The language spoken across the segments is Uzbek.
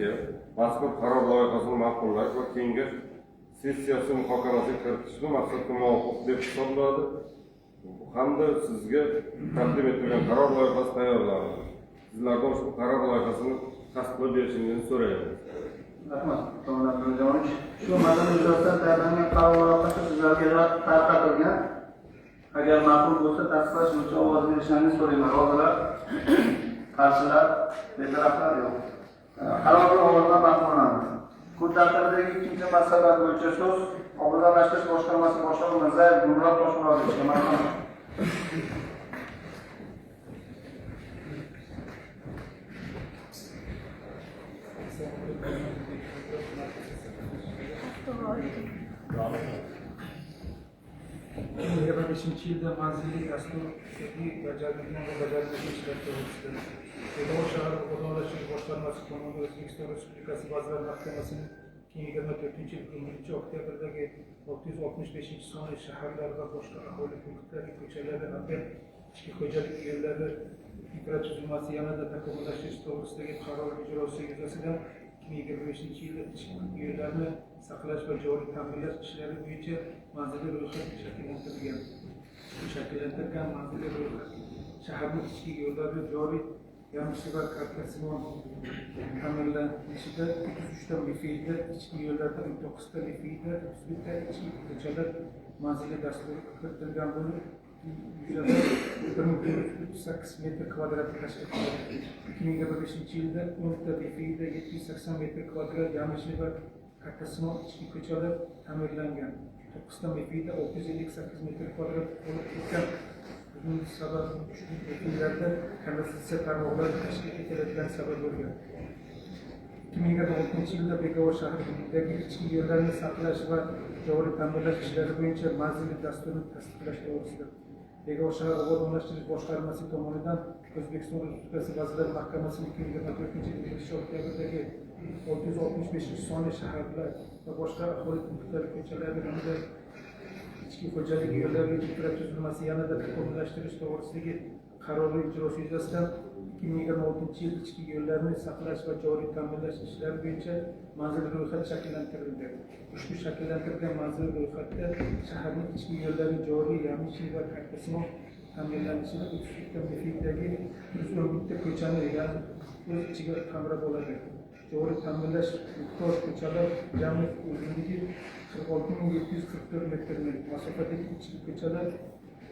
Kengashiga mazkur qaror loyihasini ma'qullash va Kengash sessiyasi muhokamasiga kiritishni maqsadga muvofiq deb hisoblanadi hamda sizga taqdim etilgan qaror loyihasi tayyorlanadi. Sizlardan ushbu qaror loyihasini tasdiqlab berishingizni so'raymiz. Rahmat. Shu masala yuzasidan tayyorlangan qaror loyihasi sizlarga tarqatilgan. Agar ma'qul bo'lsa tasdiqlash uchun ovoz berishingizni so'rayman. Rozilar, qarshilar, betaraflar yo'q. Qarorga ovozdan ma'qullanadi. Kun tartibidagi ikkinchi masala bo'yicha so'z obodonlashtirish boshqarmasi boshlig'i Mirzayev Gulmurod Boshqarovich marhamat. Yılda manzilli dasturligi bajarilgan va bajarilishni ishlab to'g'risida Begovo shahar obodonlashtirish boshqarmasi tomonidan O'zbekiston Respublikasi Vazirlar Mahkamasining 2024 yil 1-oktyabrdagi 665-sonli shaharlar va boshqa aholi punktlarning ko'chalari hamda ichki xo'jalik yo'llari infratuzilmasi yanada takomillashtirish to'g'risidagi qaror ijrosi yuzasidan 2025 yilda ichki yo'llarni saqlash va joriy ta'minlash ishlari bo'yicha manzilli ro'yxat shakllantirilgan. Shakllantirilgan manzilli ro'yxat shaharning ichki yo'llari joriy yamishi va karkasimon ta'minlanishida 33 ta lifeyda, ichki yo'llarda 19 ta lifeyda, 31 ta ichki ko'chalar manzilli dasturi kiritilgan bo'lib, 1438 metr kvadrat tashkil etadi. 2025 yilda 10 ta lifeyda 780 metr kvadrat yamishi va karkasimon ichki ko'chalar ta'mirlangan. 9 ta lifeyda 658 metr kvadrat bo'lib ketgan. Bunun sabab lifeylarda kanalizatsiya tarmoqlari tashkil etiladigan sabab bo'lgan. 2026 yilda Begovo shahridagi ichki yo'llarni saqlash va joriy ta'minlash ishlari bo'yicha manzilli dasturni tasdiqlash to'g'risida Begovo shahar obodonlashtirish boshqarmasi tomonidan O'zbekiston Respublikasi Vazirlar Mahkamasining 2024 yil 1-oktyabrdagi 665-sonli shaharlar va boshqa aholi punktlar ko'chalari hamda ichki xo'jalik yo'llari infratuzilmasi yanada takomillashtirish to'g'risidagi qarori ijrosi yuzasidan 2026 yil ichki yo'llarni saqlash va joriy ta'minlash ishlari bo'yicha manzilli ro'yxat shakllantirildi. Ushbu shakllantirilgan manzilli ro'yxatda shaharning ichki yo'llari joriy yamishi va karkasimon ta'minlanishida 32 ta lifeydagi 111 ta ko'chani o'z ichiga qamrab oladi. Joriy ta'minlash miqdor ko'chalar jami uzunligi 46.744 metrni, masofadagi ichki ko'chalar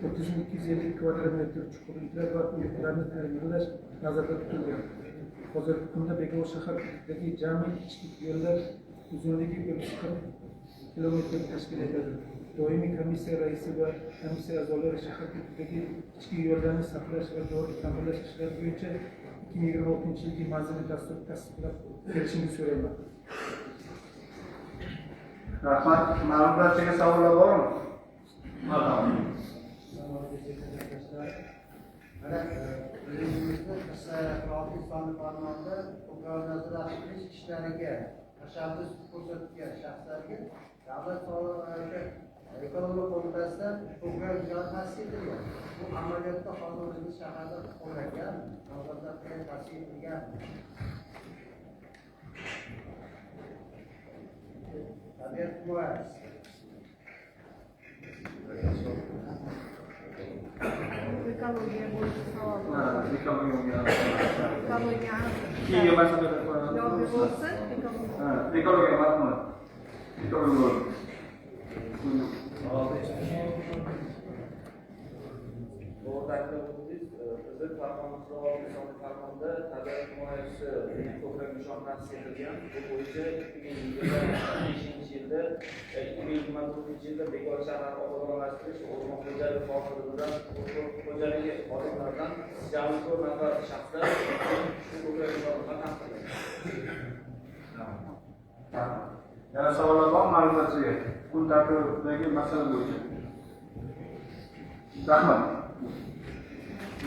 3250 kvadrat metr, chuqurliklar va o'liklarni ta'minlash nazarda tutilgan. Hozirgi kunda Begovo shahridagi jami ichki yo'llar uzunligi 140 kilometr tashkil etadi. Doimiy komissiya raisi va komissiya a'zolari shahardagi ichki yo'llarni saqlash va joriy ta'minlash ishlari bo'yicha 2026 yilgi manzilli dastur tasdiqlab berishingizni so'rayman. Rahmat. Ma'lum barchaga savollar bormi? O'zbekiston farmonida obodonlashtirish ishlariga tashabbus ko'rsatgan shaxslarga davlat soliq ekonomik qo'mitasidan program tavsiya etilgan. Bu amaliyotda hozirgi shaharda qo'llangan nazoratga tavsiya etilgan. Tabiat muammos. Ekologiya bo'yicha savol. Ekologiya. Ekologiya. Masala bo'lsa, ekologiya marhamat. Ekologiya. Bizni farmonda tabiat himoyasi ko'plab nishonasi etilgan. Bu bo'yicha 2025 yilda 2024 yilda Begovo shahar obodonlashtirish o'rmon xo'jaligi xodimlaridan xo'jaligi xodimlaridan jami 4 nafar shaxslar shu ko'plab nishonlarni taqdim Yana savollar bormi ma'lumotchiga? Kun tartibidagi masala bo'yicha. Rahmat.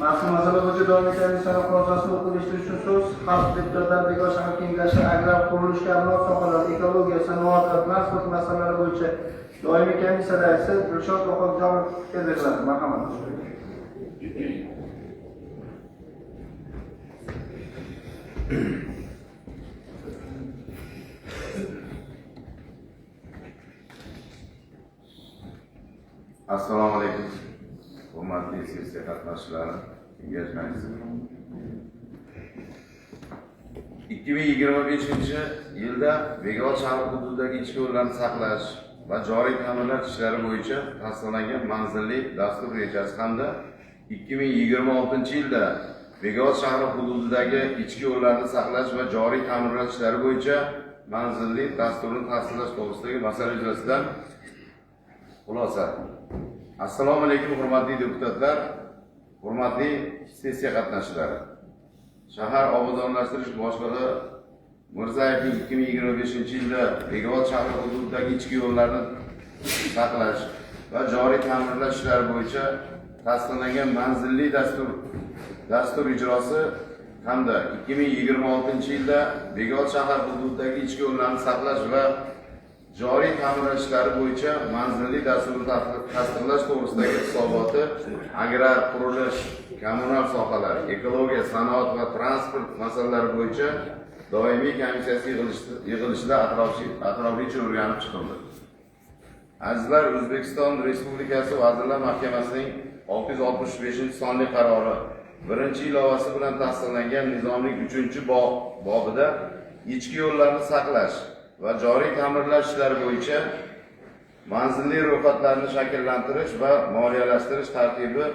Mazkur masala bo'yicha davom etayotgan sanoq xulosasini o'qib eshitish uchun so'z xalq deputatlari Begovo shahar kengashi agrar qurilish kabi sohalar, ekologiya, sanoat va transport masalalari bo'yicha doimiy komissiya raisi Dilshod Oxunjonovga beriladi. Marhamat. Assalomu alaykum. Hurmatli sessiya qatnashchilari, kengash raisi. 2025-yilda Bekobod shahri hududidagi ichki yo'llarni saqlash va joriy ta'mirlash ishlari bo'yicha tasdiqlangan manzilli dastur rejasi hamda 2026-yilda Bekobod shahri hududidagi ichki yo'llarni saqlash va joriy ta'mirlash ishlari bo'yicha manzilli dasturni tasdiqlash to'g'risidagi masala yuzasidan xulosa. Assalomu alaykum hurmatli deputatlar, hurmatli sessiya qatnashchilari. Shahar obodonlashtirish boshlig'i Mirzayevning 2025-yilda Bekobod shahri hududidagi ichki yo'llarni saqlash va joriy ta'mirlash ishlari bo'yicha tasdiqlangan manzilli dastur ijrosi hamda 2026-yilda Bekobod shahar hududidagi ichki yo'llarni saqlash va joriy ta'mirlash ishlari bo'yicha manzilli dasturni tasdiqlash to'g'risidagi hisoboti agrar, qurilish, kommunal sohalar, ekologiya, sanoat va transport masalalari bo'yicha doimiy komissiyasi yig'ilishida atroflicha o'rganib chiqildi. Azizlar, O'zbekiston Respublikasi Vazirlar Mahkamasining 665-sonli qarori 1-ilovasi bilan tasdiqlangan nizomning 3-bobida ichki yo'llarni saqlash va joriy ta'mirlash ishlari bo'yicha manzilli ro'yxatlarni shakllantirish va moliyalashtirish tartibi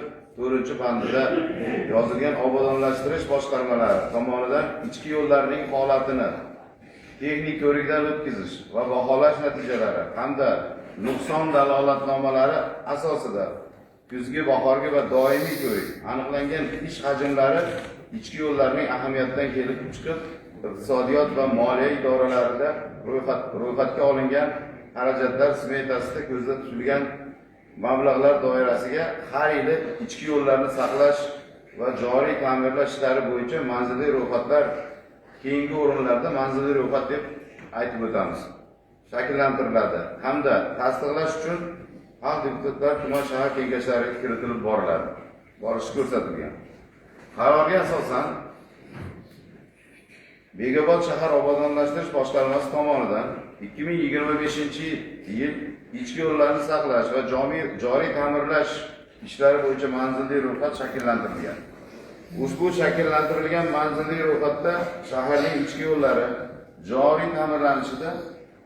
4-bandida yozilgan obodonlashtirish boshqarmalari tomonidan ichki yo'llarning holatini texnik ko'rikdan o'tkazish va baholash natijalari hamda nuqson dalolatnomalari asosida kuzgi, bahorgi va doimiy ko'rik aniqlangan ish hajmlari ichki yo'llarning ahamiyatidan kelib chiqib iqtisodiyot va moliya idoralarida ro'yxatga olingan xarajatlar smetasida ko'zda tutilgan mablag'lar doirasiga har yili ichki yo'llarni saqlash va joriy ta'mirlash ishlari bo'yicha manzilli ro'yxatlar keyingi o'rinlarda manzilli ro'yxat deb aytib o'tamiz shakllantiriladi hamda tasdiqlash uchun xalq deputatlar tuman shahar kengashlariga kiritilib borishi ko'rsatilgan. Qarorga asosan Bekobod shahar obodonlashtirish boshqarmasi tomonidan 2025-yil ichki yo'llarni saqlash va joriy ta'mirlash ishlari bo'yicha manzilli ro'yxat shakllantirilgan. Ushbu shakllantirilgan manzilli ro'yxatda shaharning ichki yo'llari joriy ta'mirlanishida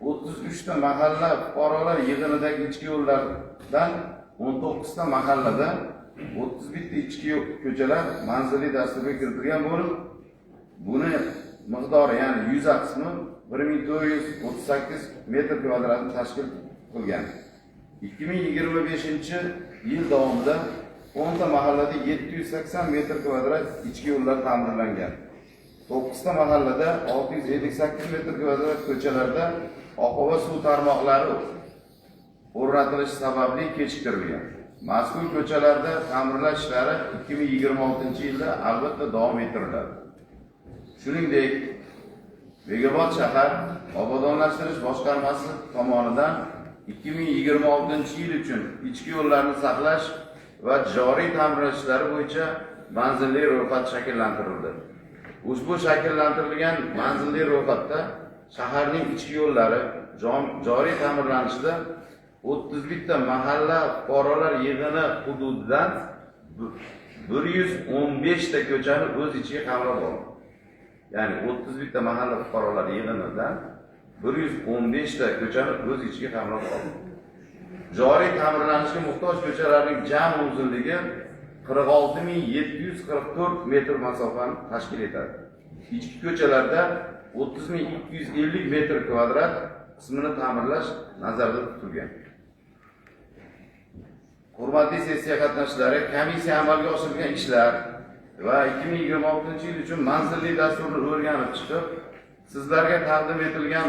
33 ta mahalla fuqarolar yig'inidagi ichki yo'llardan 19 ta mahallada 31 ta ichki ko'chalar manzilli dasturga kiritilgan bo'lib, buni miqdori, ya'ni 100 qismi 1438 metr kvadratni tashkil qilgan. 2025-yil davomida 10 ta mahallada 780 metr kvadrat ichki yo'llar ta'mirlangan. 9 ta mahallada 658 metr kvadrat ko'chalarda oqova suv tarmoqlari o'rnatilishi sababli kechiktirilgan. Mazkur ko'chalarda ta'mirlash ishlari 2026-yilda albatta davom ettiriladi. Shuningdek, Bekobod shahar obodonlashtirish boshqarmasi tomonidan 2026-yil uchun ichki yo'llarni saqlash va joriy ta'mirlash ishlari bo'yicha manzilli ro'yxat shakllantirildi. Ushbu shakllantirilgan manzilli ro'yxatda shaharning ichki yo'llari joriy ta'mirlanishida 31 ta mahalla fuqarolar yig'ini hududidan 115 ta ko'chani o'z ichiga qamrab oldi. Ya'ni 31 ta mahalla fuqarolar yig'inidan 115 ta ko'chani o'z ichiga qamrab oldi. Joriy ta'mirlanishga muhtoj ko'chalarning jami uzunligi 46744 metr masofani tashkil etadi. Ichki ko'chalarda 30250 metr kvadrat qismini ta'mirlash nazarda tutilgan. Hurmatli sessiya qatnashchilari, komissiya amalga oshirgan ishlar va 2026-yil uchun manzilli dasturni o'rganib chiqib, sizlarga taqdim etilgan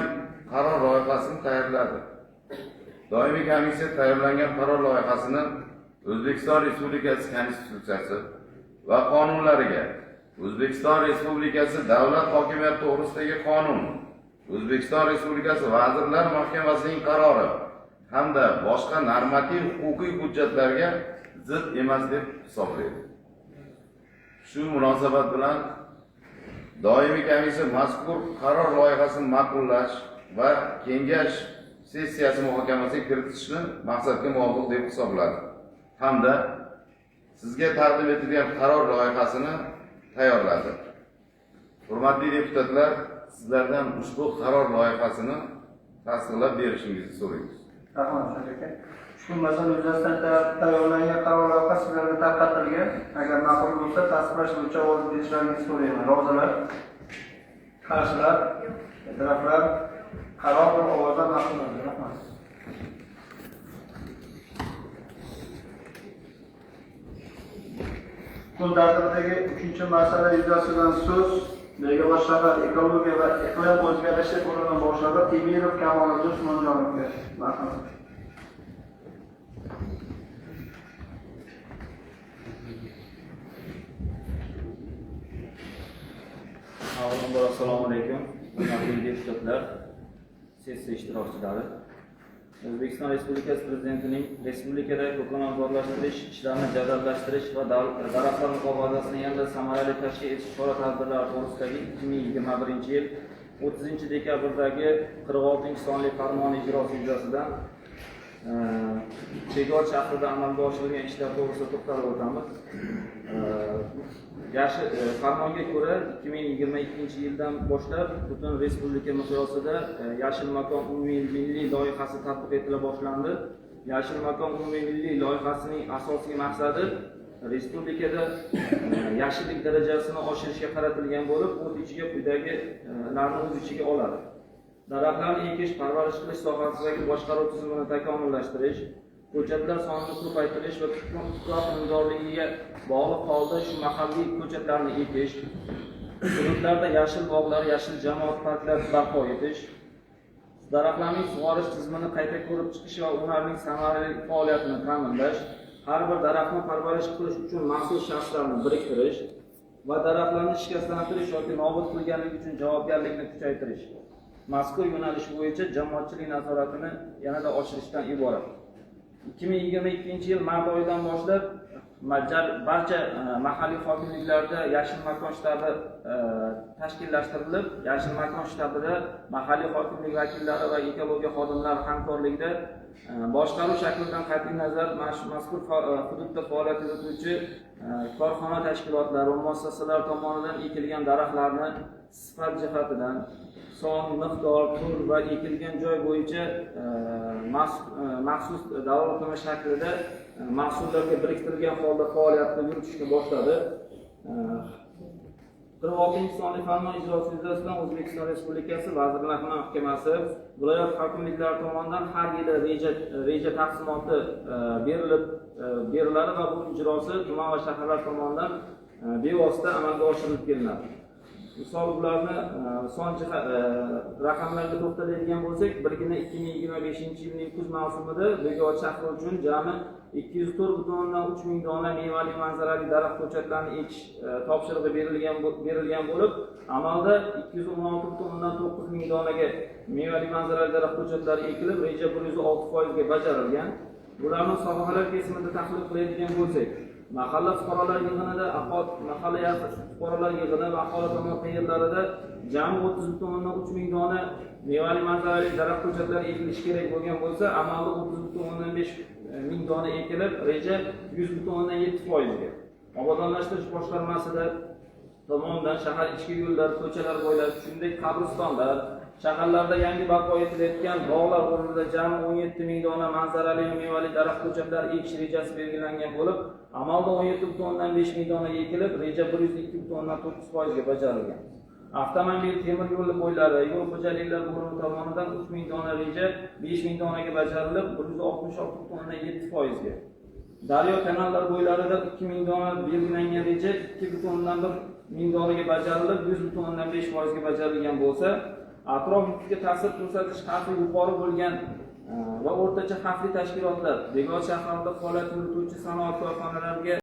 qaror loyihasini tayyorladi. Doimiy komissiya tayyorlangan qaror loyihasini O'zbekiston Respublikasi Konstitutsiyasi va qonunlariga, O'zbekiston Respublikasi Davlat hokimiyati to'g'risidagi qonun, O'zbekiston Respublikasi Vazirlar Mahkamasining qarori hamda boshqa normativ huquqiy hujjatlarga zid emas deb hisoblaydi. Shu munosabat bilan doimiy komissiya mazkur qaror loyihasini ma'qullash va kengash sessiyasi muhokamasiga kiritishni maqsadga muvofiq deb hisobladi. hamda sizga taqdim etilgan qaror loyihasini tayyorladi. Hurmatli deputatlar, sizlardan ushbu qaror loyihasini tasdiqlab berishingizni so'raymiz. Rahmat aka. Ushbu masala yuzasidan tayyorlangan qaror loyihasi sizlarga tarqatilgan. Agar ma'qul bo'lsa, tasdiqlash bo'yicha ovoz berishlaringizni so'rayman. Rozilar, qarshilar, e'tiroflar, qaror bir ovozdan ma'qullandi. Rahmat. Kun tartibidagi 3-masala yuzasidan so'z Bekobod shahar ekologiya va iqlim o'zgarishi bo'limi boshlig'i Temirov Kamoliddin Usmonjonovga. Marhamat. Avvalambor assalomu alaykum. Hurmatli deputatlar, sessiya ishtirokchilari. O'zbekiston Respublikasi Prezidentining Respublikada ko'kalamzorlashtirish ishlarini jadallashtirish va daraxtlar muhofazasini yanada samarali tashkil etish chora-tadbirlari to'g'risidagi 2021-yil 30-dekabrdagi 46-sonli farmoni ijrosi yuzasidan Bekobod shahrida amalga oshirilgan ishlar to'g'risida to'xtalib o'tamiz. Farmonga ko'ra 2022-yildan boshlab butun respublika miqyosida Yashil makon umummilliy loyihasi tatbiq etila boshlandi. Yashil makon umummilliy loyihasining asosiy maqsadi respublikada yashillik darajasini oshirishga qaratilgan bo'lib, o'z ichiga quyidagilarni o'z ichiga oladi. Daraxtlarni ekish, parvarish qilish sohasidagi boshqaruv tizimini takomillashtirish, ko'chatlar sonini ko'paytirish va tuproq unumdorligiga bog'liq holda shu mahalliy ko'chatlarni ekish, hududlarda yashil bog'lar, yashil jamoat parklari barpo etish, daraxtlarning sug'orish tizimini qayta ko'rib chiqish va ularning samarali faoliyatini ta'minlash, har bir daraxtni parvarish qilish uchun mas'ul shaxslarni biriktirish va daraxtlarni shikastlantirish yoki nobud qilganlik uchun javobgarlikni kuchaytirish. Mazkur yo'nalish bo'yicha jamoatchilik nazoratini yanada oshirishdan iborat. 2022-yil mart oyidan boshlab barcha mahalliy hokimliklarda yashil makon shtabi tashkillashtirilib, yashil makon shtabida mahalliy hokimlik vakillari va ekologiya xodimlari hamkorligida boshqaruv shaklidan qat'iy nazar mazkur hududda faoliyat yurituvchi korxona tashkilotlari va muassasalar tomonidan ekilgan daraxtlarni sifat jihatidan son, miqdor, tur va ekilgan joy bo'yicha maxsus dalolatnoma shaklida mahsulotlarga biriktirilgan holda faoliyatni yuritishni boshladi. 46-sonli farmon ijrosi yuzasidan O'zbekiston Respublikasi Vazirlar Mahkamasi viloyat hokimliklari tomonidan har yili reja taqsimoti beriladi va bu ijrosi tuman va shaharlar tomonidan bevosita amalga oshirilib kelinadi. Misol ularni son raqamlarga to'xtaladigan bo'lsak, birgina 2025-yilning kuz mavsumida Bekobod shahri uchun jami 204,3 ming dona mevali manzarali daraxt ko'chatlarini ekish topshirig'i berilgan bo'lib, amalda 216,9 ming donaga mevali manzarali daraxt ko'chatlari ekilib, reja 106% ga bajarilgan. Bularning sohalar kesimida tahlil qiladigan bo'lsak, mahalla fuqarolar yig'inida mahalla fuqarolar yig'ini va aholi tomonidan yerlarida jami 30,3 ming dona mevali manzarali daraxt ko'chatlari ekilishi kerak bo'lgan bo'lsa, amalda 30,5 ming dona ekilib, reja 100,7% ga. Obodonlashtirish boshqarmasida tomonidan shahar ichki yo'llar, ko'chalar bo'ylab, shuningdek qabristonlar, shaharlarda yangi barpo etilayotgan bog'lar o'rnida jami 17 ming dona manzarali mevali daraxt ko'chatlari ekish rejasi belgilangan bo'lib, amalda 17,5 ming dona ekilib, reja 102,9% ga bajarilgan. Avtomobil temir yo'l bo'ylari, yo'l xo'jaliklari bo'limi tomonidan 3 ming dona reja 5 ming donaga bajarilib, 166,7% ga. Daryo kanallar bo'ylarida 2 ming dona belgilangan reja 2,1 ming donaga bajarilib, 100,5% ga bajarilgan bo'lsa, atrof muhitga ta'sir ko'rsatish xavfi yuqori bo'lgan va o'rtacha xavfli tashkilotlar Bekobod shahrida faoliyat yurituvchi sanoat korxonalariga